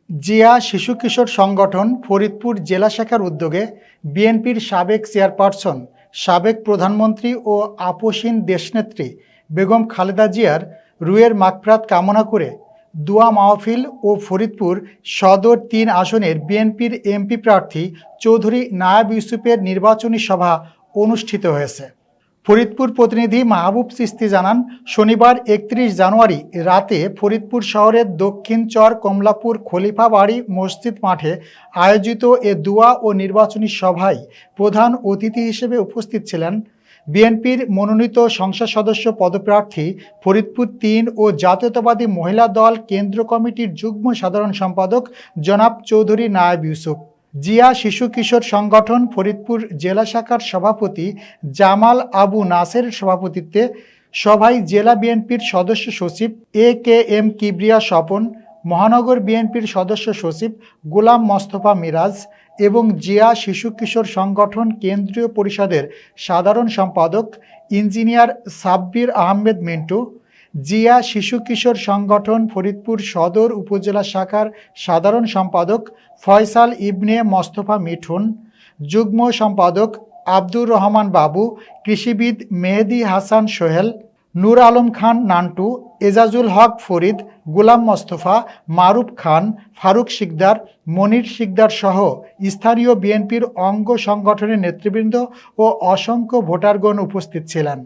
জিয়া শিশু কিশোর সংগঠন ফরিদপুর জেলা শাখার উদ্যোগে বিএনপির সাবেক চেয়ারপারসন, সাবেক প্রধানমন্ত্রী ও আপসীন দেশনেত্রী বেগম খালেদা জিয়ার রুহের মাগফিরাত কামনা করে দোয়া মাহফিল ও ফরিদপুর সদর ৩ আসনের বিএনপির এমপি প্রার্থী চৌধুরী নায়েব ইউসুফের নির্বাচনী সভা অনুষ্ঠিত হয়েছে। ফরিদপুর প্রতিনিধি মাহবুব চিস্তি জানান, শনিবার ৩১ জানুয়ারি রাতে ফরিদপুর শহরের দক্ষিণ চর কমলাপুর খলিফা বাড়ি মসজিদ মাঠে আয়োজিত এ দোয়া ও নির্বাচনী সভায় প্রধান অতিথি হিসেবে উপস্থিত ছিলেন বিএনপির মনোনীত সংসদ সদস্য পদপ্রার্থী, ফরিদপুর ৩ ও জাতীয়তাবাদী মহিলা দল কেন্দ্র কমিটির যুগ্ম সাধারণ সম্পাদক জনাব চৌধুরী নায়েব ইউসুফ। জিয়া শিশু কিশোর সংগঠন ফরিদপুর জেলা শাখার সভাপতি জামাল আবু নাসেরের সভাপতিত্বে সভায় জেলা বিএনপির সদস্য সচিব AKM কিবরিয়া স্বপন, মহানগর বিএনপির সদস্য সচিব গোলাম মোস্তফা মিরাজ এবং জিয়া শিশু কিশোর সংগঠন কেন্দ্রীয় পরিষদের সাধারণ সম্পাদক ইঞ্জিনিয়ার সাব্বির আহমেদ মিন্টু, জিয়া শিশু কিশোর সংগঠন ফরিদপুর সদর উপজেলা শাখার সাধারণ সম্পাদক ফয়সাল ইবনে মোস্তফা মিঠুন, যুগ্ম সম্পাদক আব্দুর রহমান বাবু, কৃষিবিদ মেহেদি হাসান সোহেল, নূর আলম খান নান্টু, এজাজুল হক ফরিদ, গোলাম মোস্তফা, মারুফ খান, ফারুক শিকদার, মনির শিকদার সহ স্থানীয় বিএনপির অঙ্গ সংগঠনের নেতৃবৃন্দ ও অসংখ্য ভোটারগণ উপস্থিত ছিলেন।